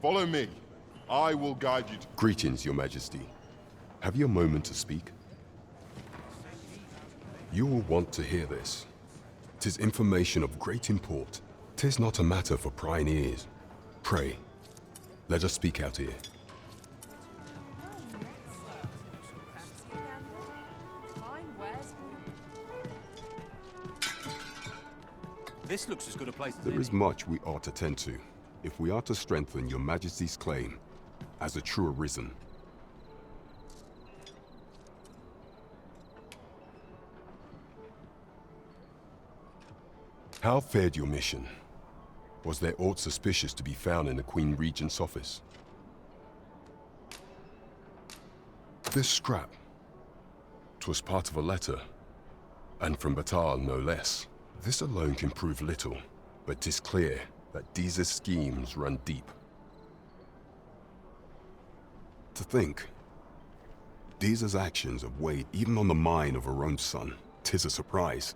Follow me. I will guide you to... Greetings, Your Majesty. Have you a moment to speak? You will want to hear this. 'Tis information of great import. 'Tis not a matter for prying ears. Pray, let us speak out here. This looks as good a place as There is much we ought to tend to, if we are to strengthen Your Majesty's claim as a true arisen. How fared your mission? Was there aught suspicious to be found in the Queen Regent's office? This scrap. 'Twas part of a letter, and from Batal no less. This alone can prove little, but 'tis clear that Deeza's schemes run deep. To think, Deeza's actions have weighed even on the mind of her own son. 'Tis a surprise,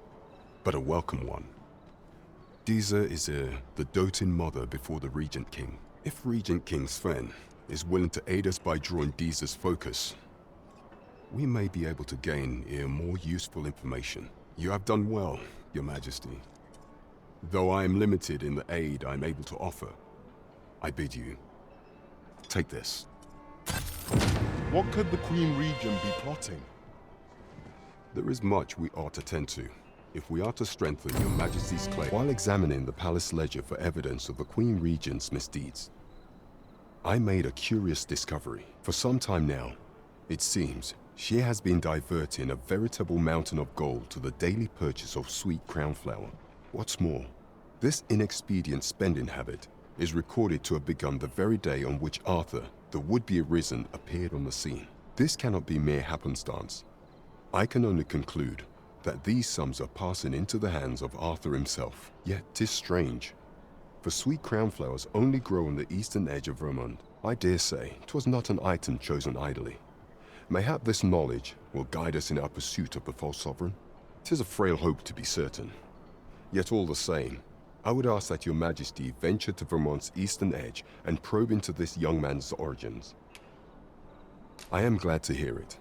but a welcome one. Deeza is the doting mother before the Regent King. If Regent King Sven is willing to aid us by drawing Deeza's focus, we may be able to gain more useful information. You have done well, Your Majesty. Though I am limited in the aid I'm able to offer, I bid you, take this. What could the Queen Regent be plotting? There is much we ought to tend to, if we are to strengthen Your Majesty's claim. While examining the palace ledger for evidence of the Queen Regent's misdeeds, I made a curious discovery. For some time now, it seems, she has been diverting a veritable mountain of gold to the daily purchase of sweet crownflower. What's more, this inexpedient spending habit is recorded to have begun the very day on which Arthur, the would-be arisen, appeared on the scene. This cannot be mere happenstance. I can only conclude that these sums are passing into the hands of Arthur himself. Yet 'tis strange, for sweet crownflowers only grow on the eastern edge of Vermont. I dare say 'twas not an item chosen idly. Mayhap this knowledge will guide us in our pursuit of the false sovereign. 'Tis a frail hope to be certain. Yet all the same, I would ask that Your Majesty venture to Vermont's eastern edge and probe into this young man's origins. I am glad to hear it,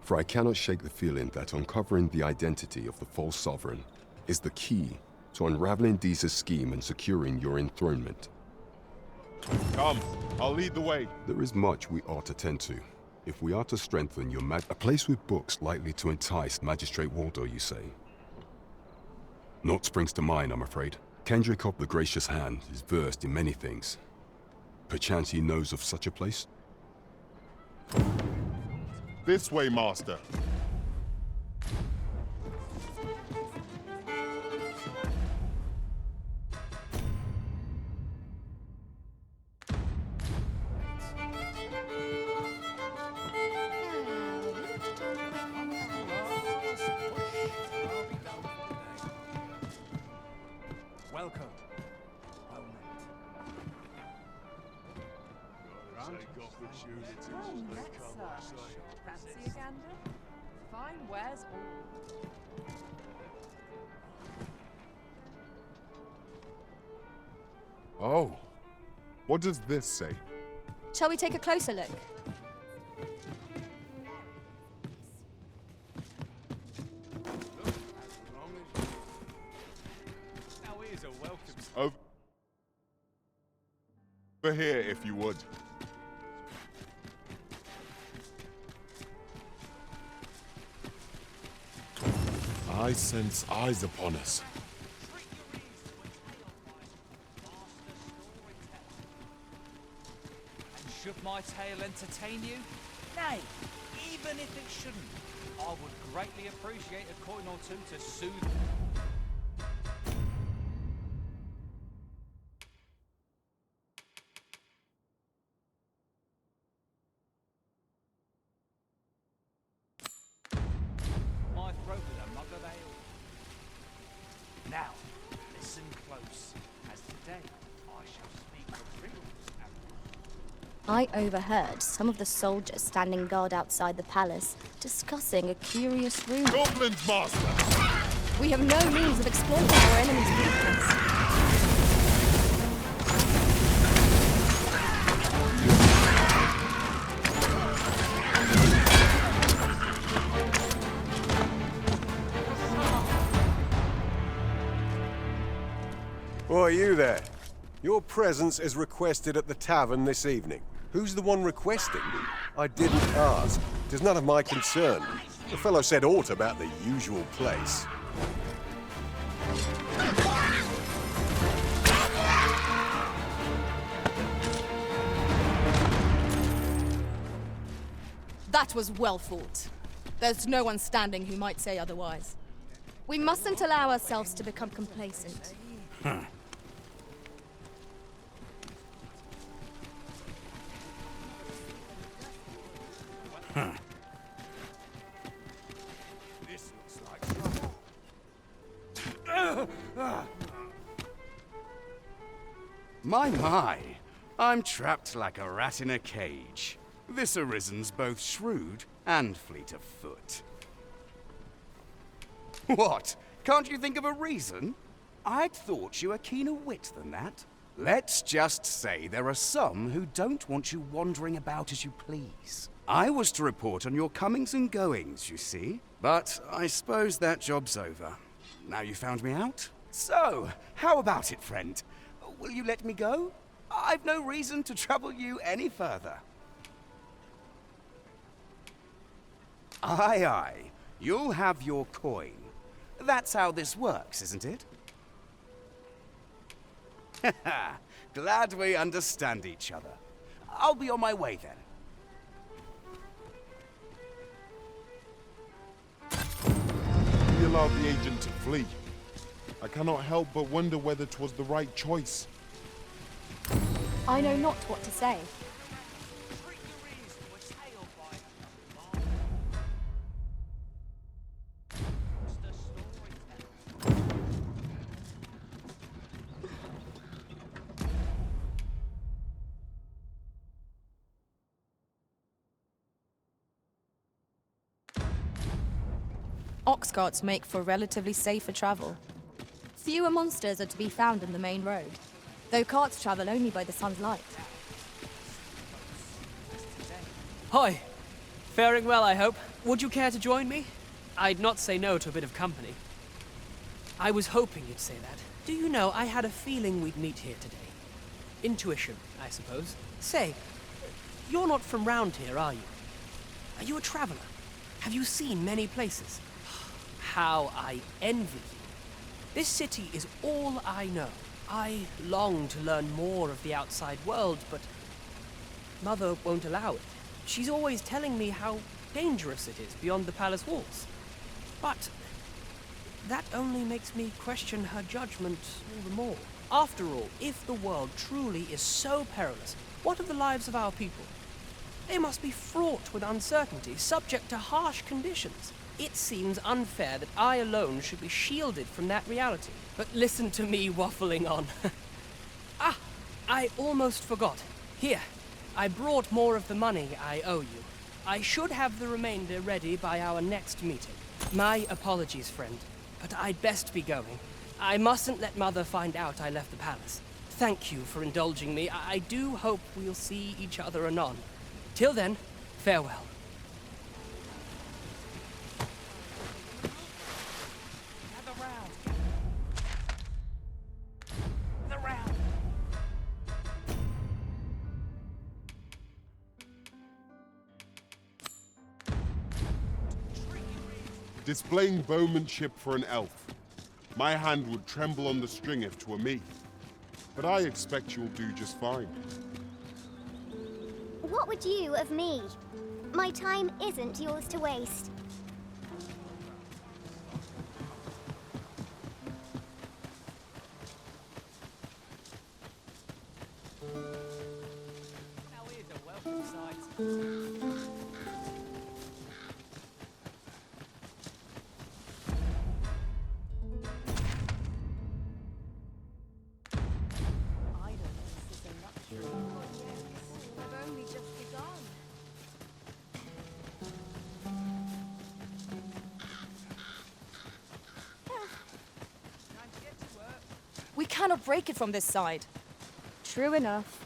for I cannot shake the feeling that uncovering the identity of the false sovereign is the key to unraveling Deeza's scheme and securing your enthronement. Come, I'll lead the way. There is much we ought to tend to, if we are to strengthen your a place with books likely to entice Magistrate Waldo, you say? Naught springs to mind, I'm afraid. Kendrick of the Gracious Hand is versed in many things. Perchance he knows of such a place? This way, Master. Welcome. Well met. Fancy a gander? Fine wares all. Oh, what does this say? Shall we take a closer look? Now here's a welcome. Over here, if you would. I sense eyes upon us. And should my tale entertain you? Nay, even if it shouldn't, I would greatly appreciate a coin or two to soothe. My throat with a mug of ale. Now, listen close, as today I shall speak of riddles and I overheard some of the soldiers standing guard outside the palace discussing a curious rumor. Goblins, Master! We have no means of exploiting our enemy's weakness. you there? Your presence is requested at the tavern this evening. Who's the one requesting? I didn't ask. It is none of my concern. The fellow said aught about the usual place. That was well fought. There's no one standing who might say otherwise. We mustn't allow ourselves to become complacent. This looks like trouble. My. I'm trapped like a rat in a cage. This Arisen's both shrewd and fleet of foot. What? Can't you think of a reason? I'd thought you were keener wit than that. Let's just say there are some who don't want you wandering about as you please. I was to report on your comings and goings, you see. But I suppose that job's over. Now you found me out? So, how about it, friend? Will you let me go? I've no reason to trouble you any further. Aye. You'll have your coin. That's how this works, isn't it? Glad we understand each other. I'll be on my way then. We allowed the agent to flee. I cannot help but wonder whether 'twas the right choice. I know not what to say. Ox carts make for relatively safer travel. Fewer monsters are to be found in the main road, though carts travel only by the sun's light. Hi. Faring well, I hope. Would you care to join me? I'd not say no to a bit of company. I was hoping you'd say that. Do you know, I had a feeling we'd meet here today. Intuition, I suppose. Say, you're not from round here, are you? Are you a traveler? Have you seen many places? How I envy you. This city is all I know. I long to learn more of the outside world, but Mother won't allow it. She's always telling me how dangerous it is beyond the palace walls. But that only makes me question her judgment all the more. After all, if the world truly is so perilous, what of the lives of our people? They must be fraught with uncertainty, subject to harsh conditions. It seems unfair that I alone should be shielded from that reality. But listen to me waffling on. Ah, I almost forgot. Here, I brought more of the money I owe you. I should have the remainder ready by our next meeting. My apologies, friend, but I'd best be going. I mustn't let Mother find out I left the palace. Thank you for indulging me. I do hope we'll see each other anon. Till then, farewell. Displaying bowmanship for an elf. My hand would tremble on the string if 'twere me. But I expect you'll do just fine. What would you of me? My time isn't yours to waste. Now here's a welcome sight. I've only just begun. We cannot break it from this side. True enough.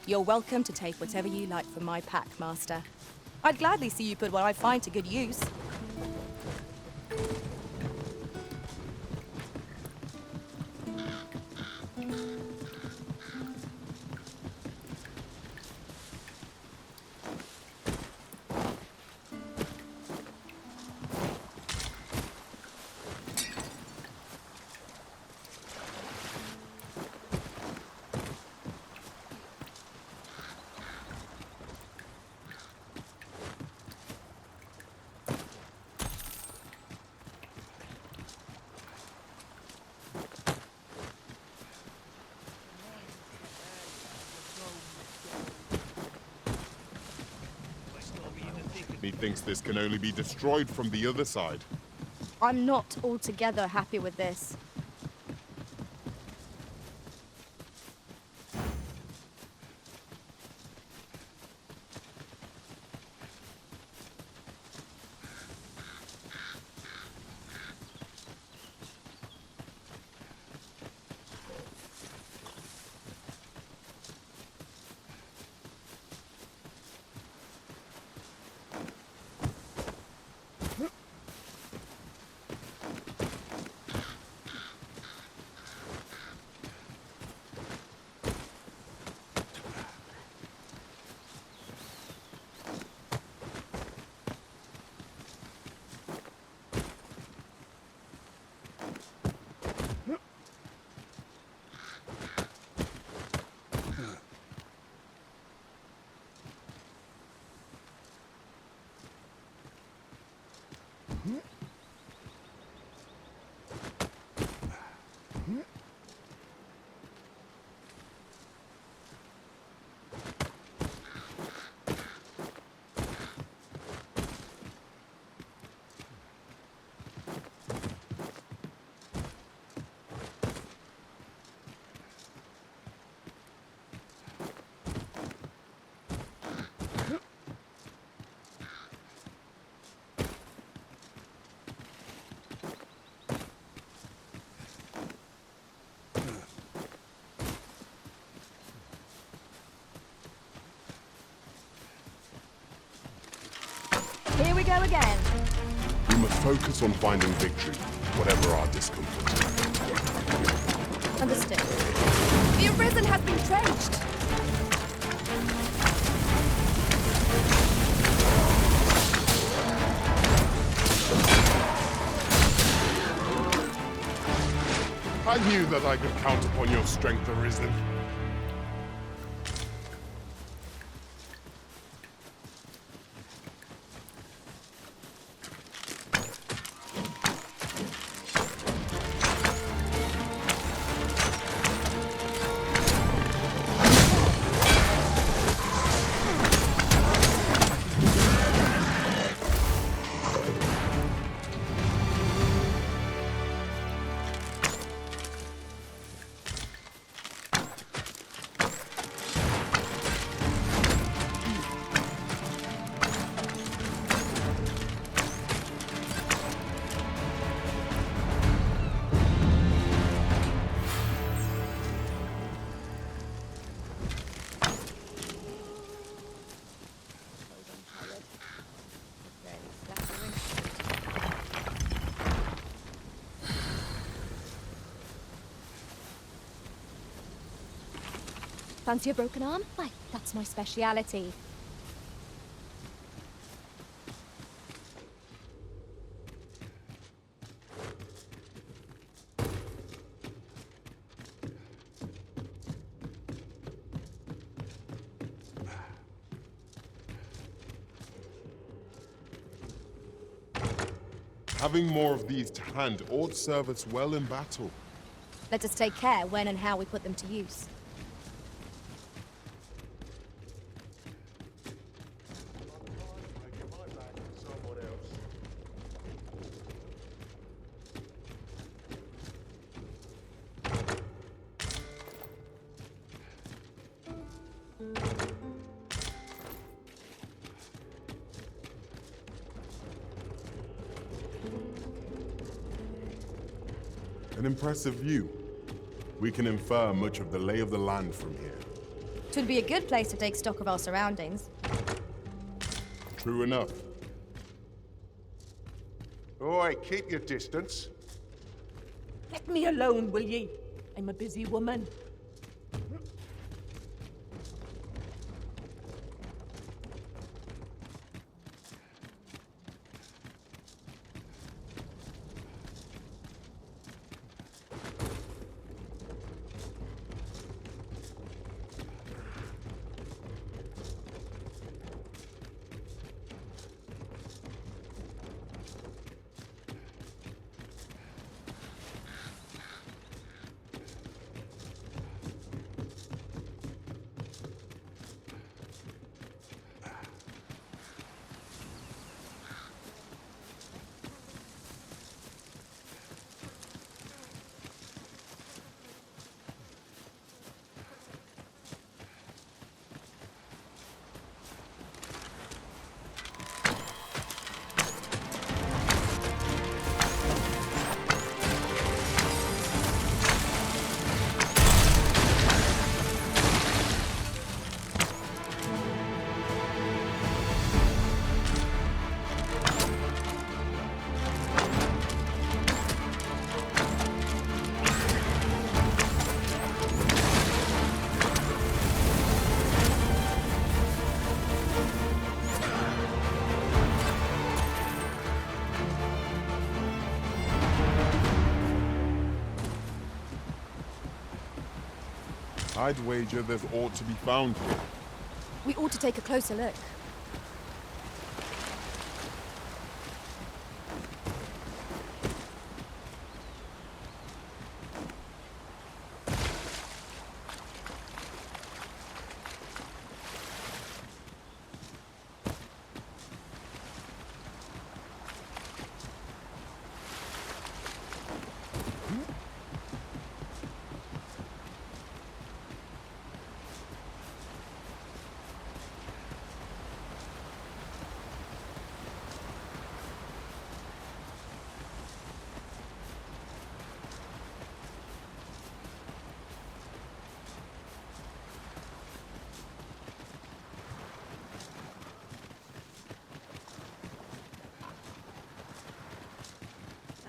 You're welcome to take whatever you like from my pack, Master. I'd gladly see you put what I find to good use. Methinks this can only be destroyed from the other side. I'm not altogether happy with this. Here we go again. We must focus on finding victory, whatever our discomfort. Understood. The Arisen has been trenched! I knew that I could count upon your strength, Arisen. Fancy a broken arm? Why, that's my speciality. Having more of these to hand ought serve us well in battle. Let us take care when and how we put them to use. An impressive view. We can infer much of the lay of the land from here. Twould be a good place to take stock of our surroundings. True enough. Oi, keep your distance. Let me alone, will ye? I'm a busy woman. I'd wager there's aught to be found here. We ought to take a closer look.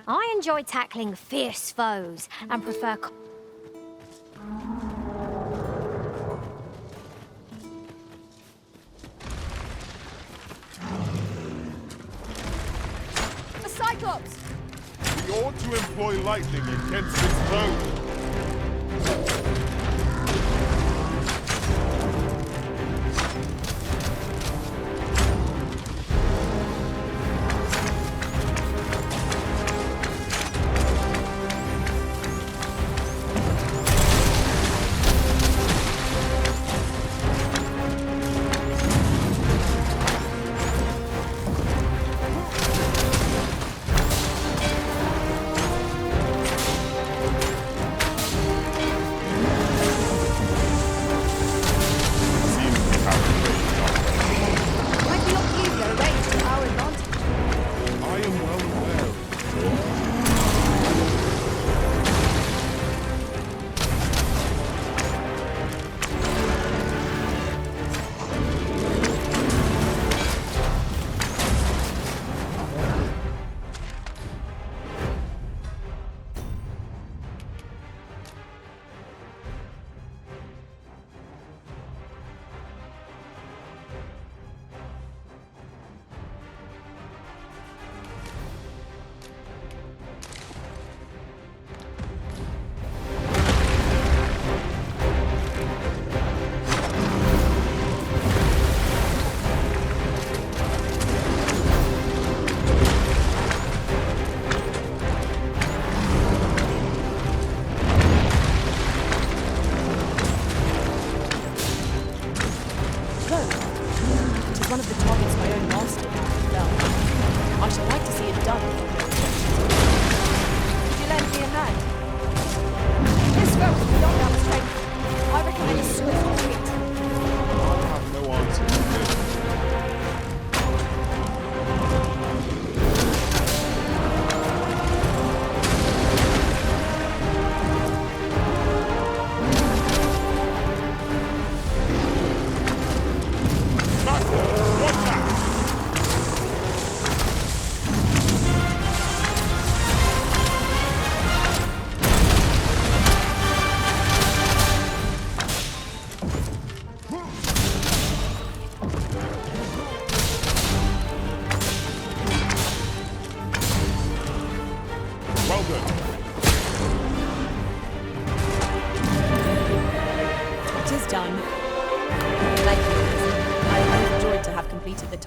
I enjoy tackling fierce foes and prefer... The Cyclops! We ought to employ lightning against its foe.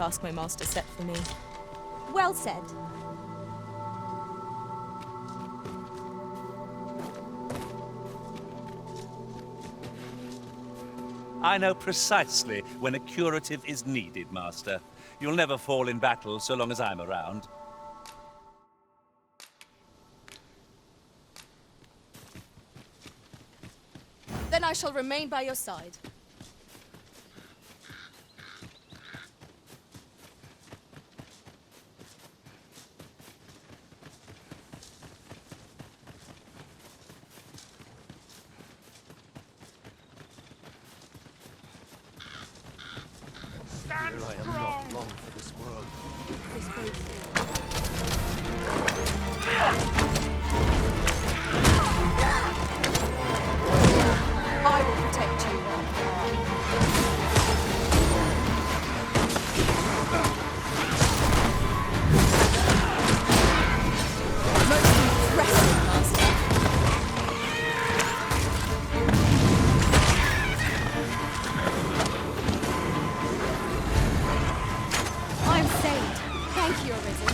task my master set for me. Well said. I know precisely when a curative is needed, Master. You'll never fall in battle so long as I'm around. Then I shall remain by your side. I will protect you. Most impressive, Master. I am saved. Thank you, Arisen.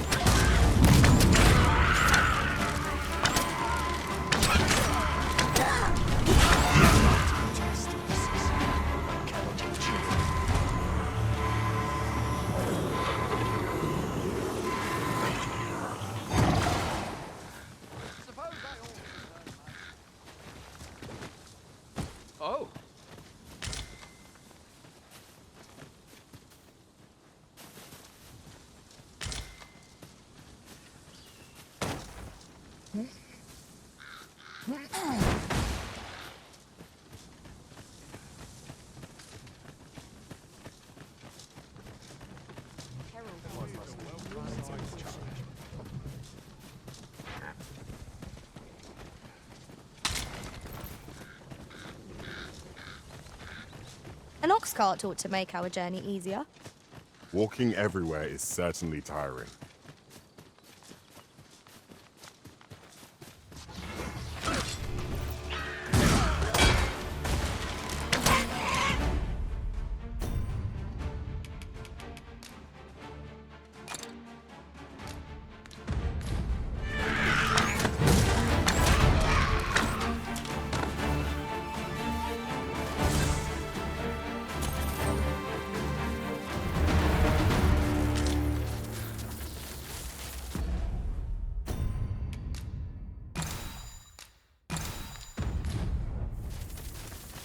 Oh. An ox cart ought to make our journey easier. Walking everywhere is certainly tiring.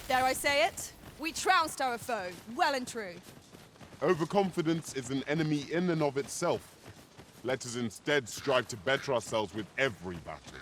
Dare I say it? We trounced our foe, well and true. Overconfidence is an enemy in and of itself. Let us instead strive to better ourselves with every battle.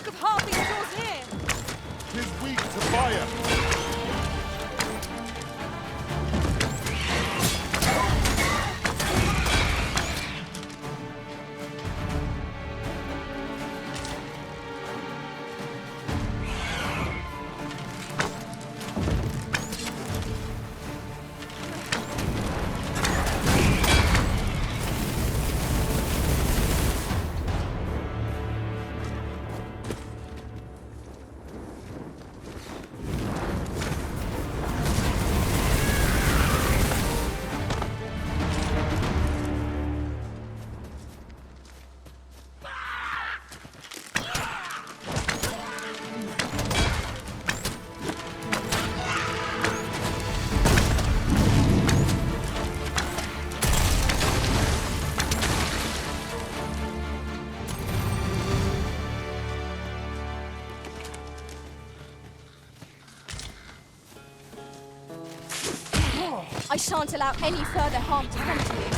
of halfling draws near. 'Tis weak to fire. I shan't allow any further harm to come to you.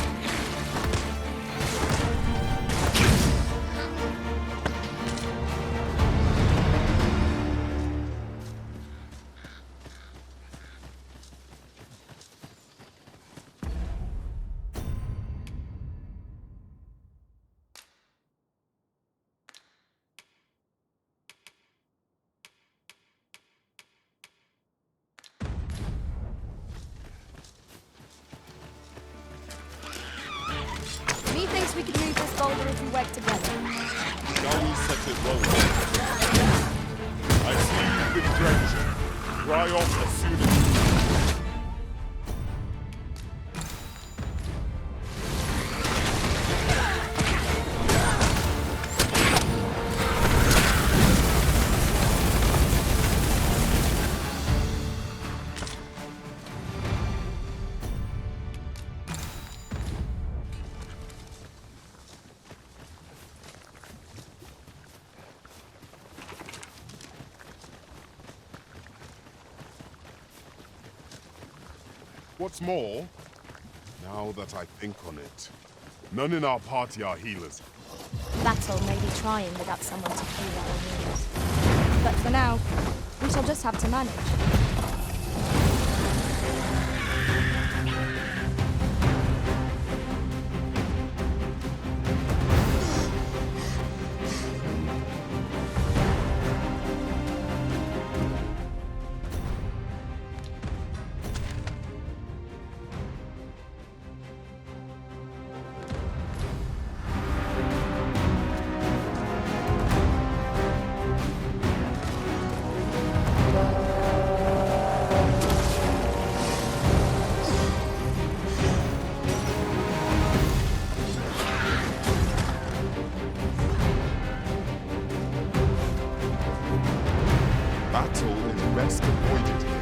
Methinks we could move this boulder if we work together. Shall we set it rolling? I see you've been drenched. Dry off as soon as you can. What's more, now that I think on it, none in our party are healers. Battle may be trying without someone to heal our wounds. But for now, we shall just have to manage. Battle is best avoided here.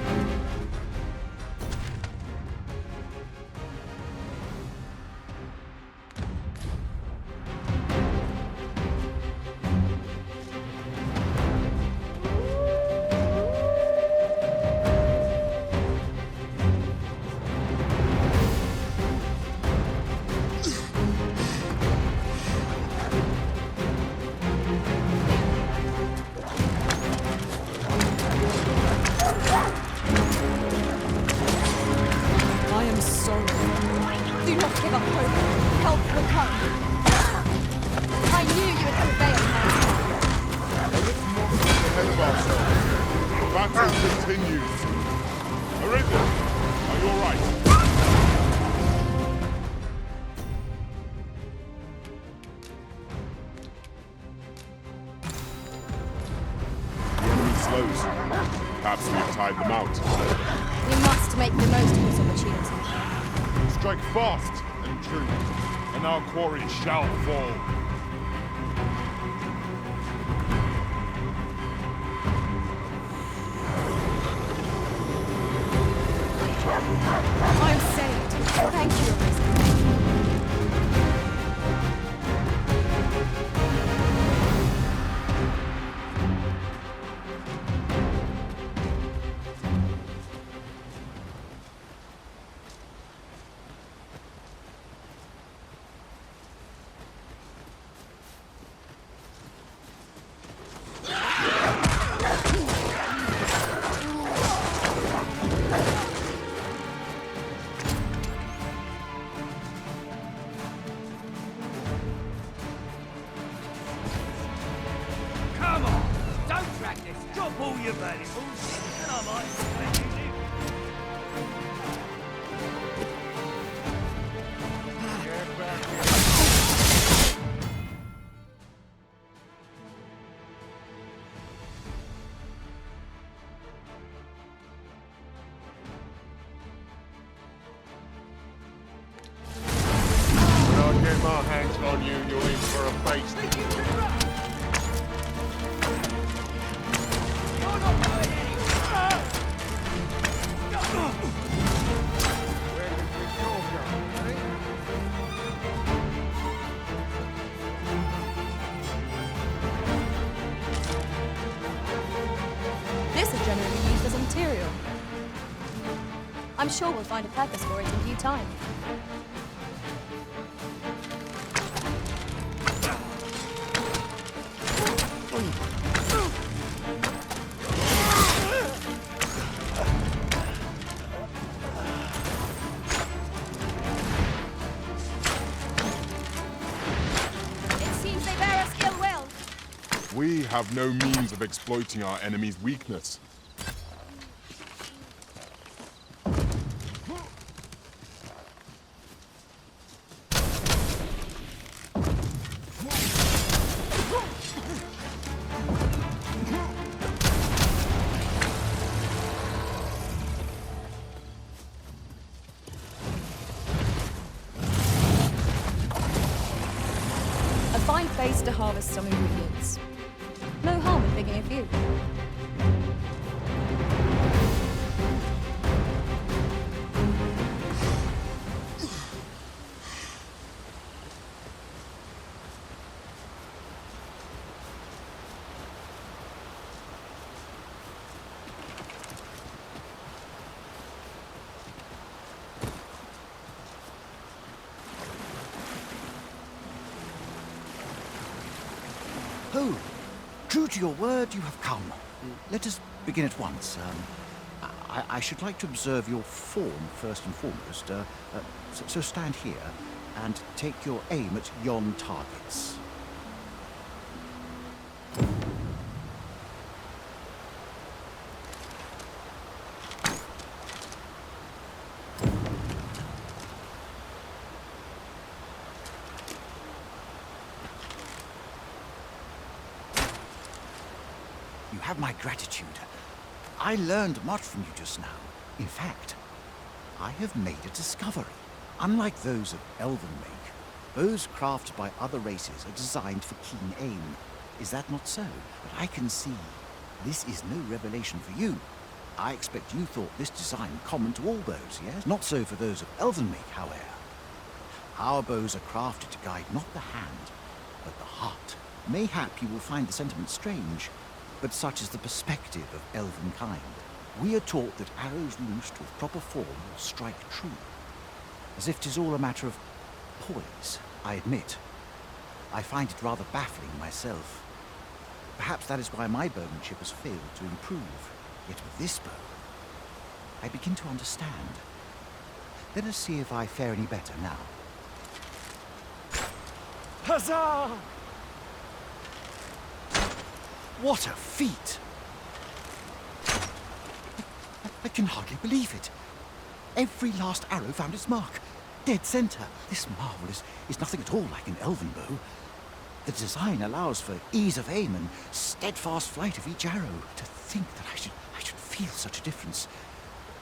I am sorry. Do not give up hope. Help will come. I knew you would prevail, Master. Let's not get ahead of ourselves. The battle continues. Arisen, are you all right? The enemy slows. Perhaps we've tied them out. We must make the most of this opportunity. Strike fast and true, and our quarry shall fall. I am saved. Thank you, Arisen. practice. Drop all your valuables, and I might let you live. Get back here. When I get my hands on you, you're in for a feast. This is generally used as a material. I'm sure we'll find a purpose for it in due time. It seems they bear us ill will. We have no means of exploiting our enemy's weakness. A fine place to harvest some ingredients. No harm in picking a few. Oh, true to your word, you have come. Let us begin at once. I should like to observe your form first and foremost. So stand here and take your aim at yon targets. You have my gratitude. I learned much from you just now. In fact, I have made a discovery. Unlike those of elven make, bows crafted by other races are designed for keen aim. Is that not so? But I can see this is no revelation for you. I expect you thought this design common to all bows, yes? Not so for those of elven make, however. Our bows are crafted to guide not the hand, but the heart. Mayhap you will find the sentiment strange, but such is the perspective of elven kind. We are taught that arrows loosed with proper form will strike true, as if 'tis all a matter of poise. I admit, I find it rather baffling myself. Perhaps that is why my bowmanship has failed to improve. Yet with this bow, I begin to understand. Let us see if I fare any better now. Huzzah! What a feat! I can hardly believe it. Every last arrow found its mark. Dead center. This marvel is nothing at all like an elven bow. The design allows for ease of aim and steadfast flight of each arrow. To think that I should feel such a difference.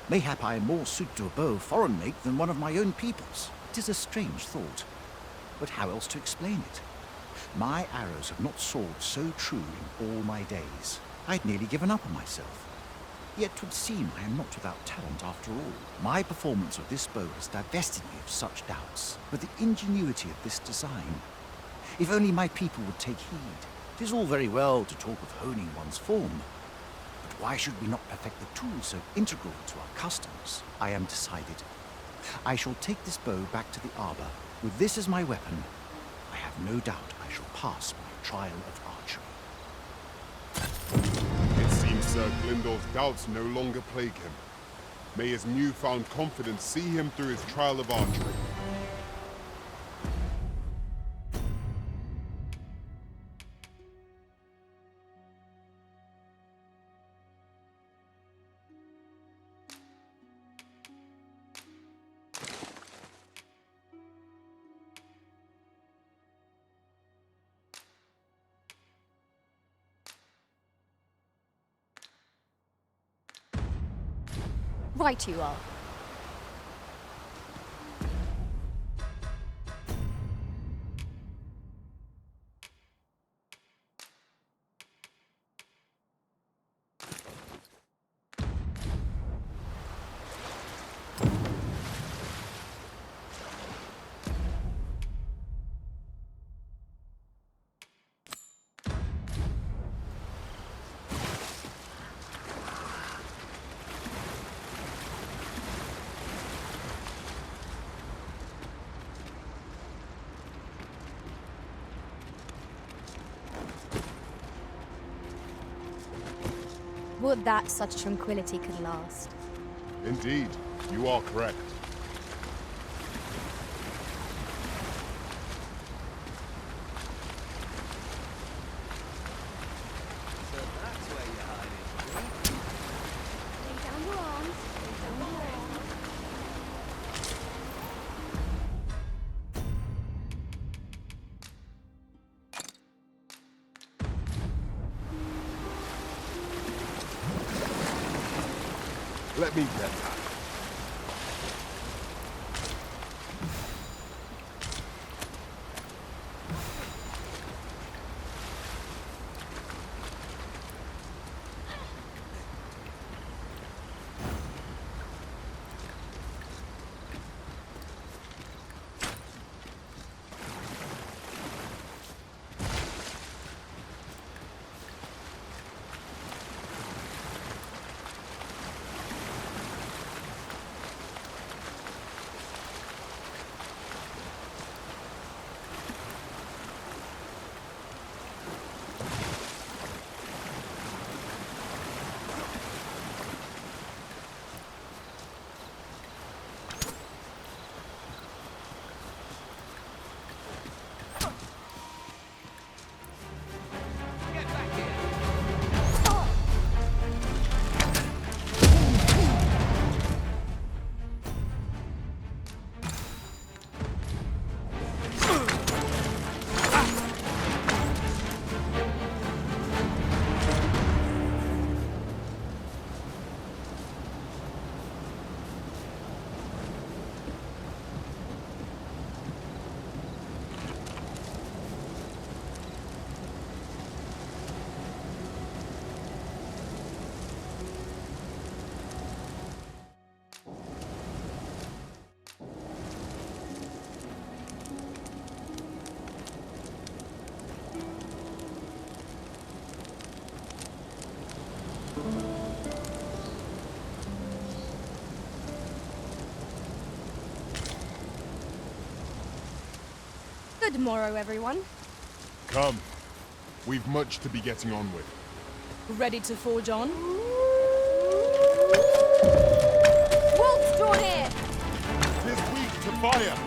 Mayhap I am more suited to a bow foreign make than one of my own people's. It is a strange thought, but how else to explain it? My arrows have not soared so true in all my days. I'd nearly given up on myself. Yet 'twould seem I am not without talent after all. My performance of this bow has divested me of such doubts, but the ingenuity of this design. If only my people would take heed. It is all very well to talk of honing one's form, but why should we not perfect the tool so integral to our customs? I am decided. I shall take this bow back to the arbor. With this as my weapon, I have no doubt I shall pass my trial of archery. It seems Sir Glyndor's doubts no longer plague him. May his newfound confidence see him through his trial of archery. Right you are. Would that such tranquility could last. Indeed, you are correct. So that's where you're hiding. Lay down your arms. Lay down your arms. Let me get that. Get back here! Good morrow, everyone. Come. We've much to be getting on with. Ready to forge on? Wolf's drawn here! Tis weak to fire!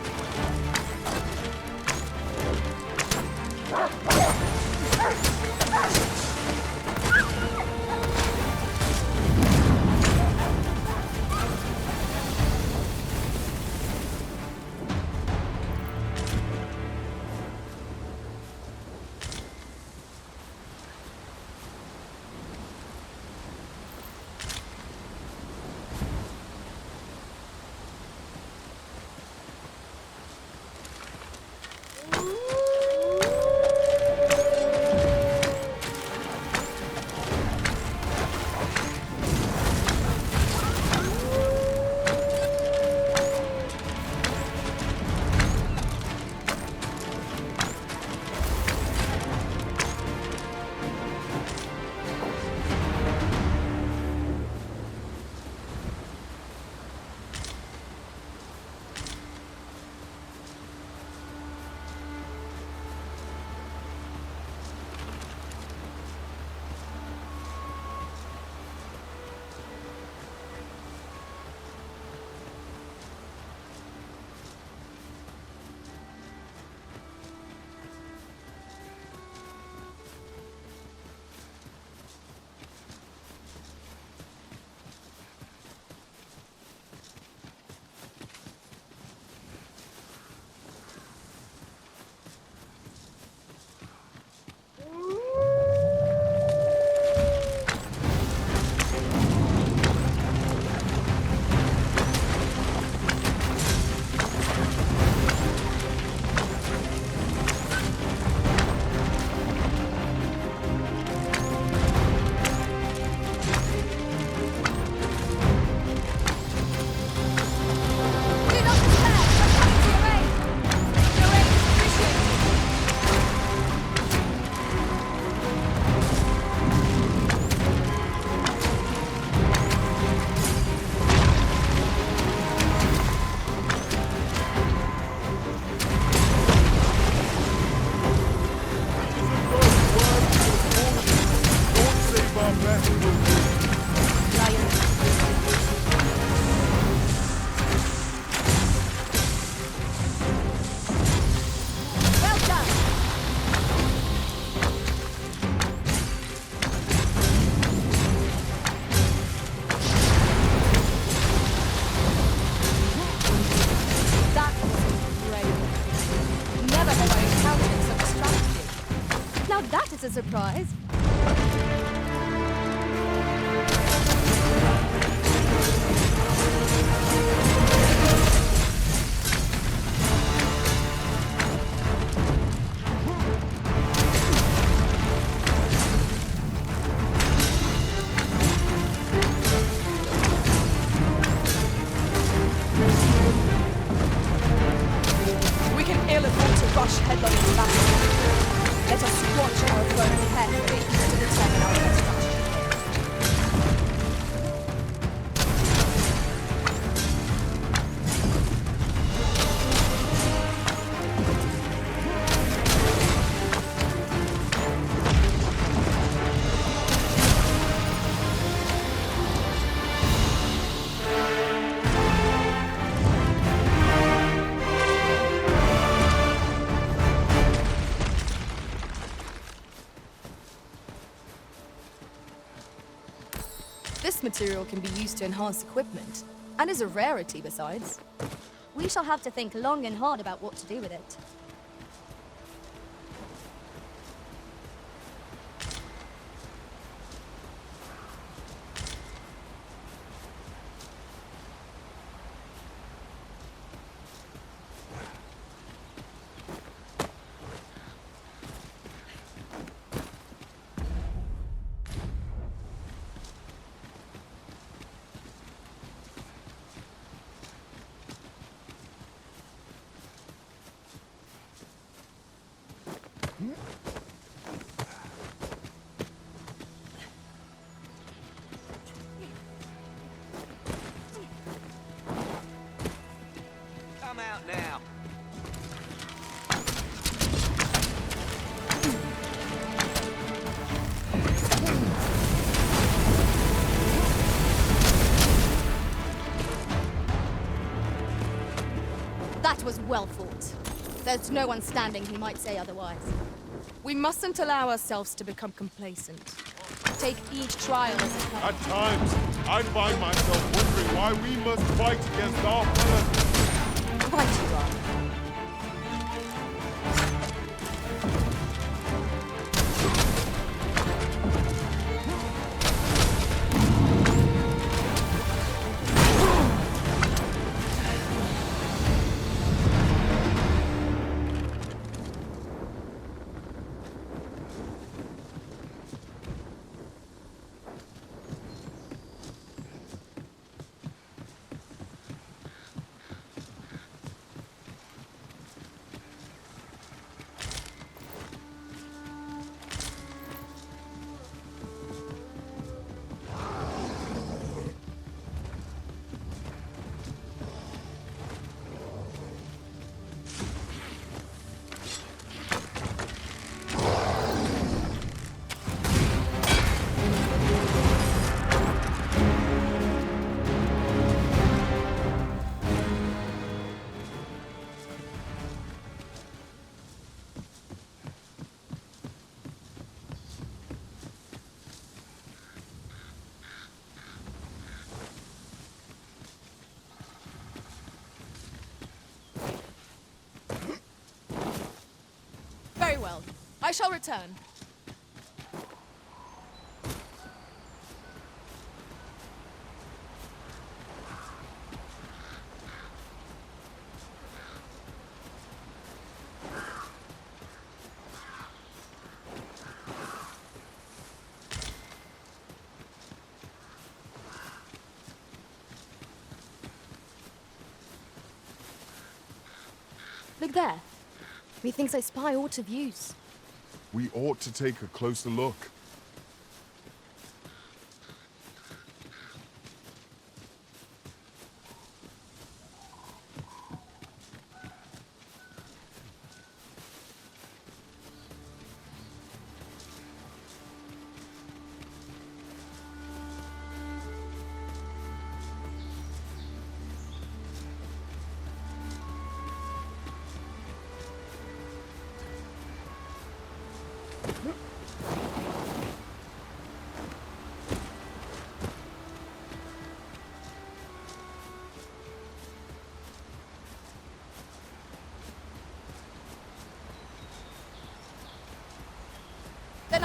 surprise. We can ill afford to rush headlong into battle. Let us watch our foe carefully to determine our best strategy. This material can be used to enhance equipment, and is a rarity besides. We shall have to think long and hard about what to do with it. Come out now. That was well fought. There's no one standing who might say otherwise. We mustn't allow ourselves to become complacent. Take each trial as it comes. At times, I find myself wondering why we must fight against our fellow. Right you are. Very well. I shall return. Look there. Methinks I spy aught of use. We ought to take a closer look.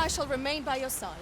I shall remain by your side.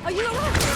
Are you alright?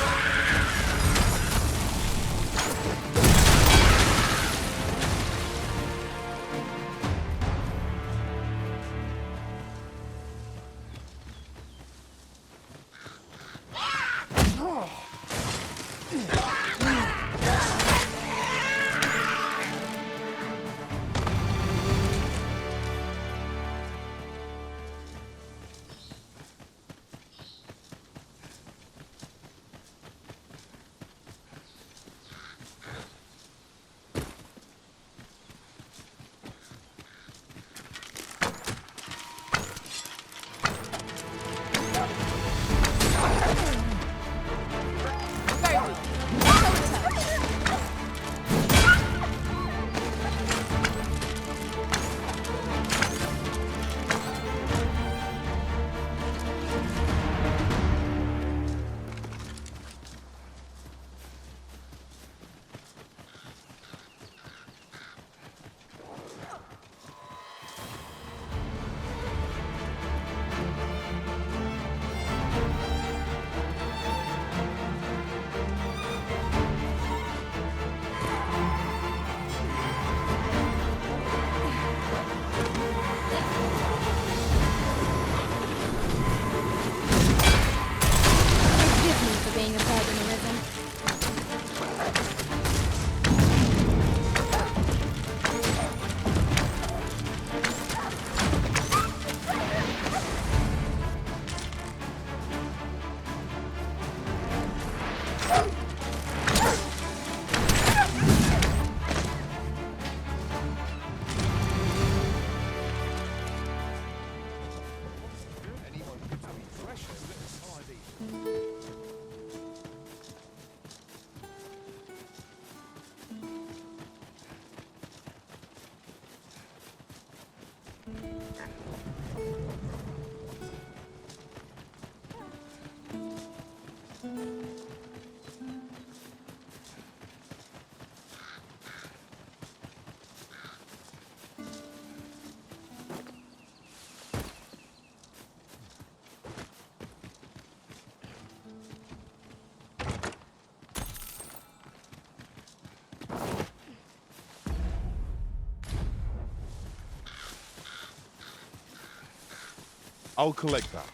I'll collect that.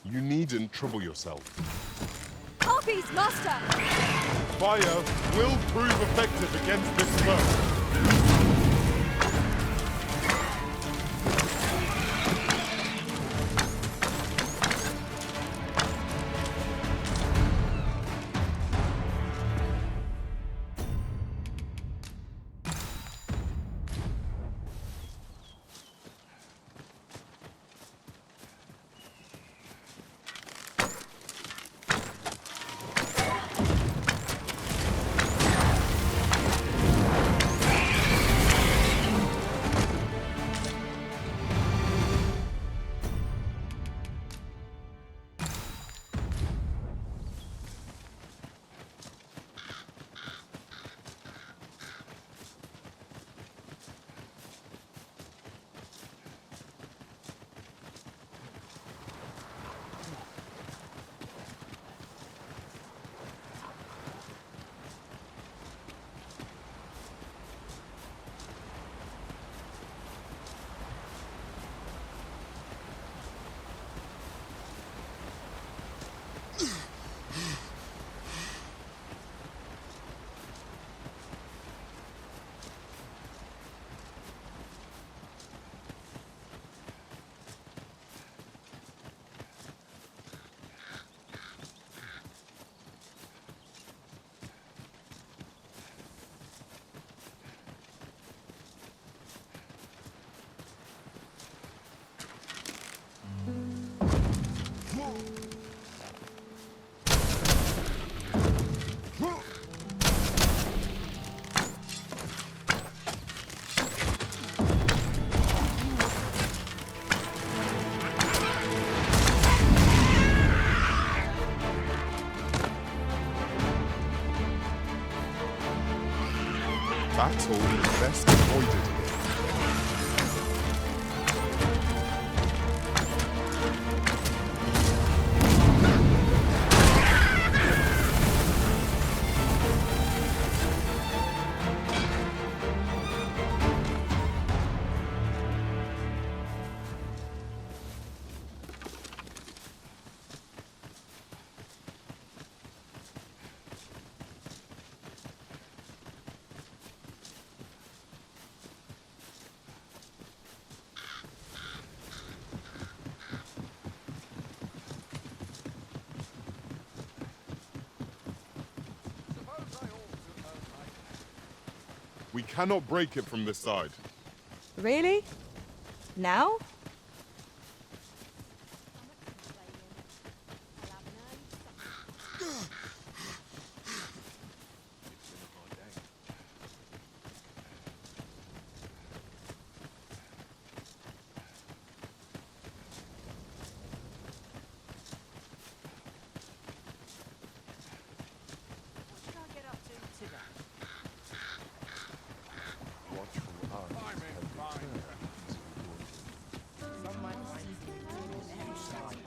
You needn't trouble yourself. Harpies, Master! Fire will prove effective against this foe. Battle is best avoided. We cannot break it from this side. Really? Now?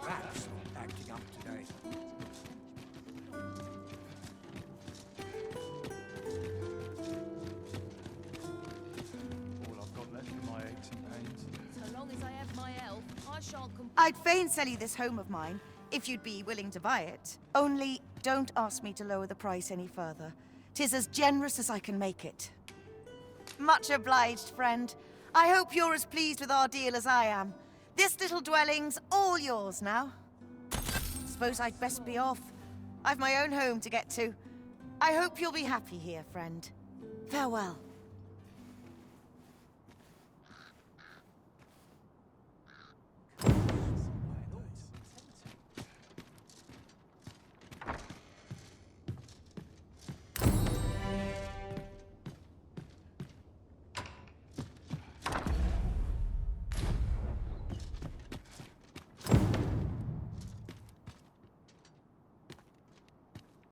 That's not acting up today. All I've got left in my aches and pains. So long as I have my elf, I shan't I'd fain sell you this home of mine, if you'd be willing to buy it. Only, don't ask me to lower the price any further. 'Tis as generous as I can make it. Much obliged, friend. I hope you're as pleased with our deal as I am. This little dwelling's all yours now. Suppose I'd best be off. I've my own home to get to. I hope you'll be happy here, friend. Farewell.